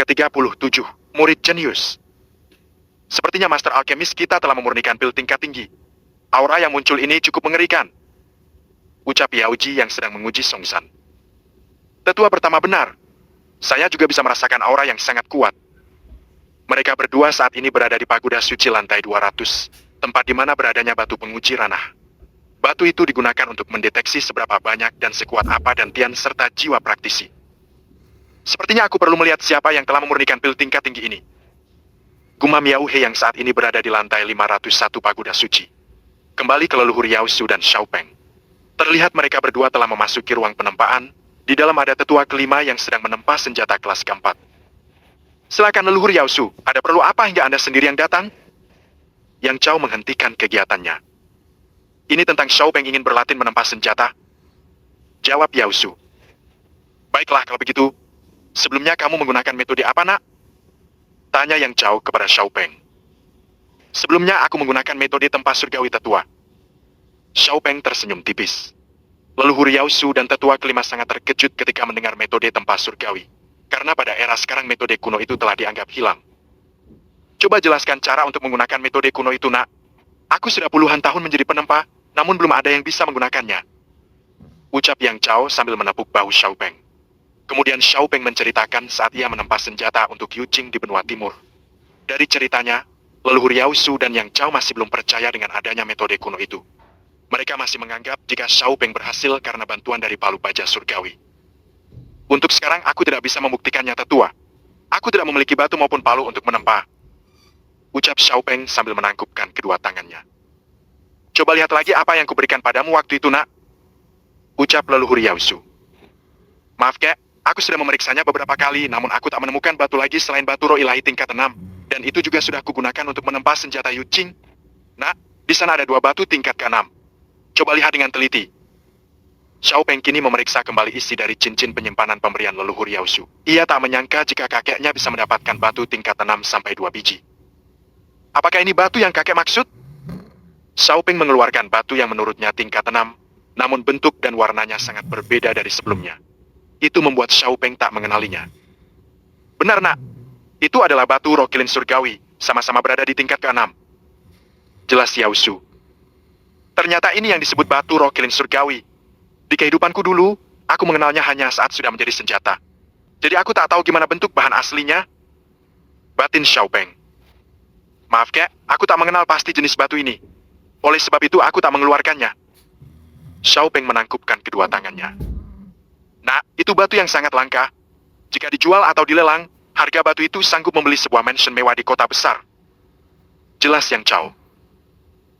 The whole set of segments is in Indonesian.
Ke-37, murid jenius. Sepertinya Master Alkemis kita telah memurnikan pil tingkat tinggi. Aura yang muncul ini cukup mengerikan, ucap Yaoji yang sedang menguji Songsan. Tetua pertama benar. Saya juga bisa merasakan aura yang sangat kuat. Mereka berdua saat ini berada di pagoda suci lantai 200, tempat di mana beradanya batu penguji ranah. Batu itu digunakan untuk mendeteksi seberapa banyak dan sekuat apa dantian serta jiwa praktisi. Sepertinya aku perlu melihat siapa yang telah memurnikan pil tingkat tinggi ini. Gumam Yauhe yang saat ini berada di lantai 501 pagoda suci. Kembali ke leluhur Yaosu dan Xiaopeng. Terlihat mereka berdua telah memasuki ruang penempaan. Di dalam ada tetua kelima yang sedang menempa senjata kelas keempat. Silakan leluhur Yaosu, ada perlu apa hingga Anda sendiri yang datang? Yang Chao menghentikan kegiatannya. Ini tentang Xiaopeng ingin berlatih menempa senjata? Jawab Yaosu. Baiklah kalau begitu. Sebelumnya kamu menggunakan metode apa, nak? Tanya Yang Chao kepada Xiaopeng. Sebelumnya aku menggunakan metode tempa surgawi tetua. Xiaopeng tersenyum tipis. Leluhur Yaosu dan tetua kelima sangat terkejut ketika mendengar metode tempa surgawi. Karena pada era sekarang metode kuno itu telah dianggap hilang. Coba jelaskan cara untuk menggunakan metode kuno itu, nak. Aku sudah puluhan tahun menjadi penempa, namun belum ada yang bisa menggunakannya. Ucap Yang Chao sambil menepuk bahu Xiaopeng. Kemudian Xiaopeng menceritakan saat ia menempa senjata untuk Yu Jing di benua timur. Dari ceritanya, leluhur Yaosu dan Yang Chao masih belum percaya dengan adanya metode kuno itu. Mereka masih menganggap jika Xiaopeng berhasil karena bantuan dari palu baja surgawi. Untuk sekarang aku tidak bisa membuktikannya, tetua. Aku tidak memiliki batu maupun palu untuk menempa. Ucap Xiaopeng sambil menangkupkan kedua tangannya. Coba lihat lagi apa yang kuberikan padamu waktu itu, nak. Ucap leluhur Yaosu. Maaf, kek. Aku sudah memeriksanya beberapa kali, namun aku tak menemukan batu lagi selain batu roh ilahi tingkat 6. Dan itu juga sudah kugunakan untuk menempa senjata Yu Jing. Nak, di sana ada 2 batu tingkat ke-6. Coba lihat dengan teliti. Xiaopeng kini memeriksa kembali isi dari cincin penyimpanan pemberian leluhur Yaosu. Ia tak menyangka jika kakeknya bisa mendapatkan batu tingkat 6 sampai 2 biji. Apakah ini batu yang kakek maksud? Xiaopeng mengeluarkan batu yang menurutnya tingkat 6, namun bentuk dan warnanya sangat berbeda dari sebelumnya. Itu membuat Xiaopeng tak mengenalinya. Benar, nak. Itu adalah batu roh kilin surgawi, sama-sama berada di tingkat ke-6. Jelas Yaosu. Ternyata ini yang disebut batu roh kilin surgawi. Di kehidupanku dulu, aku mengenalnya hanya saat sudah menjadi senjata. Jadi aku tak tahu gimana bentuk bahan aslinya. Batin Xiaopeng. Maaf, kek, aku tak mengenal pasti jenis batu ini. Oleh sebab itu aku tak mengeluarkannya. Xiaopeng menangkupkan kedua tangannya. Nah, itu batu yang sangat langka. Jika dijual atau dilelang, harga batu itu sanggup membeli sebuah mansion mewah di kota besar. Jelas Yang Chao.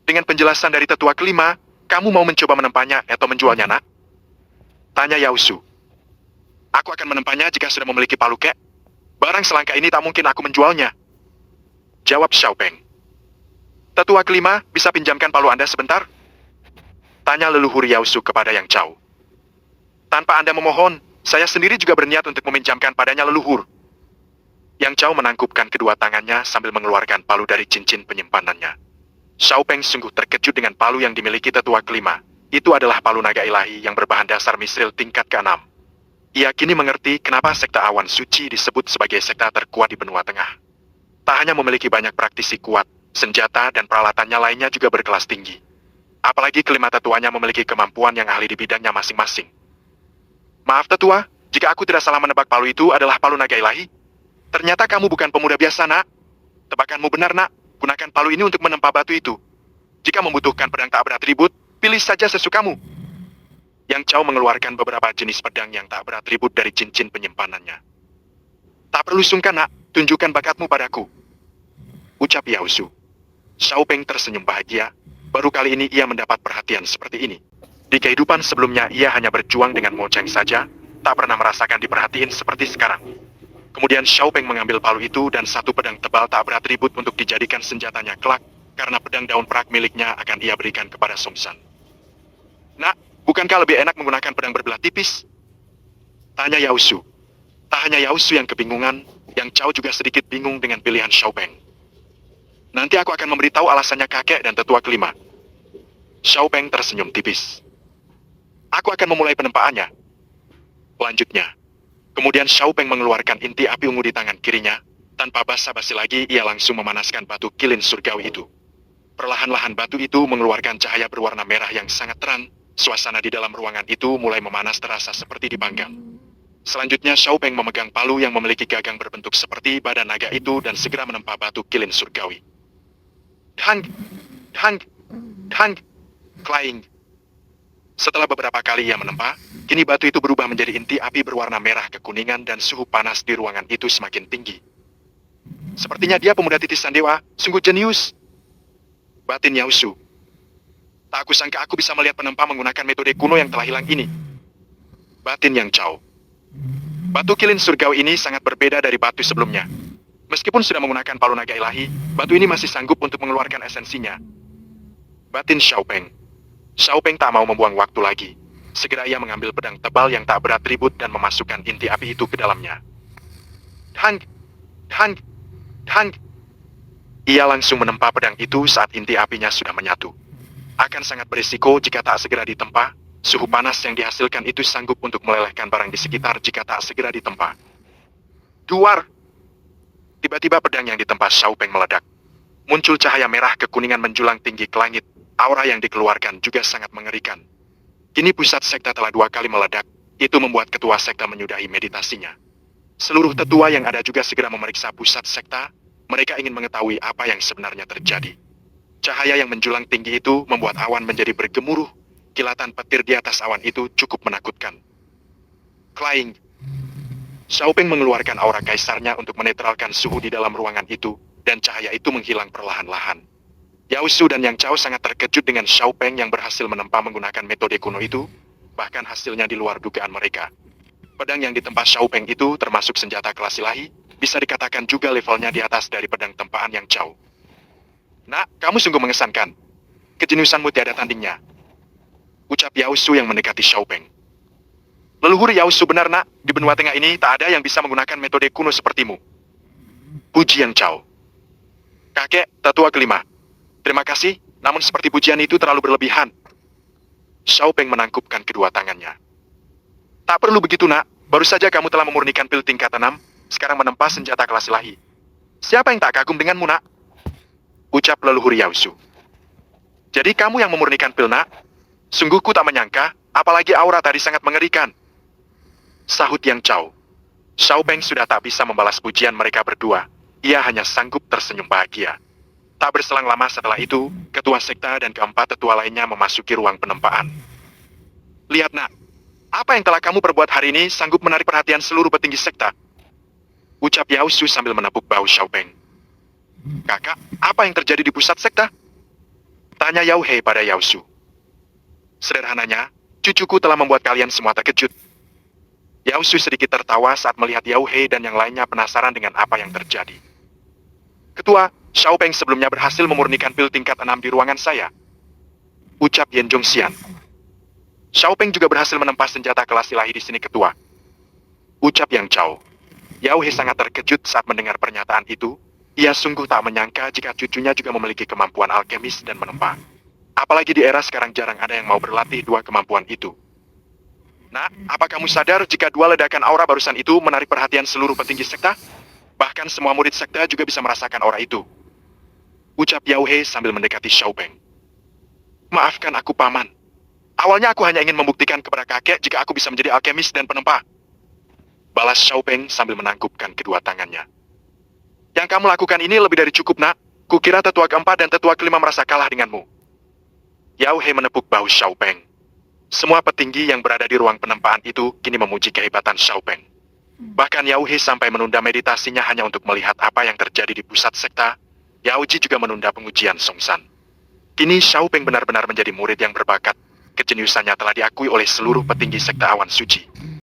Dengan penjelasan dari tetua kelima, kamu mau mencoba menempanya atau menjualnya, nak? Tanya Yaosu. Aku akan menempanya jika sudah memiliki palu, kek. Barang selangka ini tak mungkin aku menjualnya. Jawab Xiaopeng. Tetua kelima, bisa pinjamkan palu Anda sebentar? Tanya leluhur Yaosu kepada Yang Chao. Tanpa Anda memohon, saya sendiri juga berniat untuk meminjamkan padanya leluhur. Yang Chao menangkupkan kedua tangannya sambil mengeluarkan palu dari cincin penyimpanannya. Xiaopeng sungguh terkejut dengan palu yang dimiliki tetua kelima. Itu adalah palu naga ilahi yang berbahan dasar misril tingkat ke-6. Ia kini mengerti kenapa sekte awan suci disebut sebagai sekte terkuat di benua tengah. Tak hanya memiliki banyak praktisi kuat, senjata dan peralatannya lainnya juga berkelas tinggi. Apalagi kelima tetuanya memiliki kemampuan yang ahli di bidangnya masing-masing. Maaf tetua, jika aku tidak salah menebak palu itu adalah palu naga ilahi. Ternyata kamu bukan pemuda biasa, nak. Tebakanmu benar, nak. Gunakan palu ini untuk menempa batu itu. Jika membutuhkan pedang tak beratribut, pilih saja sesukamu. Yang Chao mengeluarkan beberapa jenis pedang yang tak beratribut dari cincin penyimpanannya. Tak perlu sungkan, nak. Tunjukkan bakatmu padaku. Ucap Yaosu. Xiaopeng tersenyum bahagia. Baru kali ini ia mendapat perhatian seperti ini. Di kehidupan sebelumnya ia hanya berjuang dengan Mo Cheng saja, tak pernah merasakan diperhatiin seperti sekarang. Kemudian Xiaopeng mengambil palu itu dan satu pedang tebal tak beratribut untuk dijadikan senjatanya kelak, karena pedang daun perak miliknya akan ia berikan kepada Songsan. Nak, bukankah lebih enak menggunakan pedang berbelah tipis? Tanya Yaosu. Tak hanya Yaosu yang kebingungan, Yang Chao juga sedikit bingung dengan pilihan Xiaopeng. Nanti aku akan memberitahu alasannya kakek dan tetua kelima. Xiaopeng tersenyum tipis. Aku akan memulai penempaannya. Lanjutnya. Kemudian Xiao Peng mengeluarkan inti api ungu di tangan kirinya. Tanpa basa-basi lagi, ia langsung memanaskan batu kilin surgawi itu. Perlahan-lahan batu itu mengeluarkan cahaya berwarna merah yang sangat terang. Suasana di dalam ruangan itu mulai memanas terasa seperti dipanggang. Selanjutnya Xiao Peng memegang palu yang memiliki gagang berbentuk seperti badan naga itu dan segera menempa batu kilin surgawi. Dang! Dang! Dang! Klaing! Setelah beberapa kali ia menempa, kini batu itu berubah menjadi inti api berwarna merah kekuningan dan suhu panas di ruangan itu semakin tinggi. Sepertinya dia pemuda titisan dewa, sungguh jenius. Batin Yao Su. Tak aku sangka aku bisa melihat penempa menggunakan metode kuno yang telah hilang ini. Batin Yang Chao. Batu kilin surgawi ini sangat berbeda dari batu sebelumnya. Meskipun sudah menggunakan palu naga ilahi, batu ini masih sanggup untuk mengeluarkan esensinya. Batin Xiao Peng. Xiao Peng tak mau membuang waktu lagi. Segera ia mengambil pedang tebal yang tak berat ribut dan memasukkan inti api itu ke dalamnya. Dang! Dang! Dang! Ia langsung menempa pedang itu saat inti apinya sudah menyatu. Akan sangat berisiko jika tak segera ditempa. Suhu panas yang dihasilkan itu sanggup untuk melelehkan barang di sekitar jika tak segera ditempa. Duar! Tiba-tiba pedang yang ditempa Xiao Peng meledak. Muncul cahaya merah kekuningan menjulang tinggi ke langit. Aura yang dikeluarkan juga sangat mengerikan. Kini pusat sekta telah 2 kali meledak. Itu membuat ketua sekta menyudahi meditasinya. Seluruh tetua yang ada juga segera memeriksa pusat sekta. Mereka ingin mengetahui apa yang sebenarnya terjadi. Cahaya yang menjulang tinggi itu membuat awan menjadi bergemuruh. Kilatan petir di atas awan itu cukup menakutkan. Klaing! Xiao Peng mengeluarkan aura kaisarnya untuk menetralkan suhu di dalam ruangan itu, dan cahaya itu menghilang perlahan-lahan. Yao Su dan Yang Chao sangat terkejut dengan Xiao Peng yang berhasil menempa menggunakan metode kuno itu, bahkan hasilnya di luar dugaan mereka. Pedang yang ditempa Xiao Peng itu termasuk senjata kelas ilahi, bisa dikatakan juga levelnya di atas dari pedang tempaan Yang Chao. Nak, kamu sungguh mengesankan. Kejeniusanmu tiada tandingnya. Ucap Yao Su yang mendekati Xiao Peng. Leluhur Yao Su benar nak, di benua tengah ini tak ada yang bisa menggunakan metode kuno sepertimu. Puji Yang Chao. Kakek, tetua kelima. Terima kasih, namun seperti pujian itu terlalu berlebihan. Xiao Peng menangkupkan kedua tangannya. Tak perlu begitu nak, baru saja kamu telah memurnikan pil tingkat 6, sekarang menempa senjata kelas ilahi. Siapa yang tak kagum denganmu nak? Ucap leluhur Yao Su. Jadi kamu yang memurnikan pil nak? Sungguh ku tak menyangka, apalagi aura tadi sangat mengerikan. Sahut Yang Chao. Xiao Peng sudah tak bisa membalas pujian mereka berdua. Ia hanya sanggup tersenyum bahagia. Tak berselang lama setelah itu, ketua sekta dan keempat tetua lainnya memasuki ruang penempaan. Lihat nak, apa yang telah kamu perbuat hari ini sanggup menarik perhatian seluruh petinggi sekta. Ucap Yao Su sambil menepuk bahu Xiao Peng. Kakak, apa yang terjadi di pusat sekta? Tanya Yao Hei pada Yao Su. Sederhananya, cucuku telah membuat kalian semua terkejut. Yao Su sedikit tertawa saat melihat Yao Hei dan yang lainnya penasaran dengan apa yang terjadi. Ketua, Xiao Peng sebelumnya berhasil memurnikan pil tingkat 6 di ruangan saya. Ucap Yen Zhongxian. Xiao Peng juga berhasil menempa senjata kelas ilahi di sini ketua. Ucap Yang Chao. Yao Hei sangat terkejut saat mendengar pernyataan itu. Ia sungguh tak menyangka jika cucunya juga memiliki kemampuan alkemis dan menempa. Apalagi di era sekarang jarang ada yang mau berlatih 2 kemampuan itu. Nak, apa kamu sadar jika 2 ledakan aura barusan itu menarik perhatian seluruh petinggi sekta? Bahkan semua murid sekta juga bisa merasakan aura itu. Ucap Yao Hei sambil mendekati Xiao Peng. Maafkan aku paman. Awalnya aku hanya ingin membuktikan kepada kakek jika aku bisa menjadi alkemis dan penempa. Balas Xiao Peng sambil menangkupkan kedua tangannya. Yang kamu lakukan ini lebih dari cukup nak. Kukira tetua keempat dan tetua kelima merasa kalah denganmu. Yao Hei menepuk bahu Xiao Peng. Semua petinggi yang berada di ruang penempaan itu kini memuji kehebatan Xiao Peng. Bahkan Yao Hei sampai menunda meditasinya hanya untuk melihat apa yang terjadi di pusat sekta. Yao Ji juga menunda pengujian Songsan. Kini Xiao Peng benar-benar menjadi murid yang berbakat. Kejeniusannya telah diakui oleh seluruh petinggi sekta awan suci.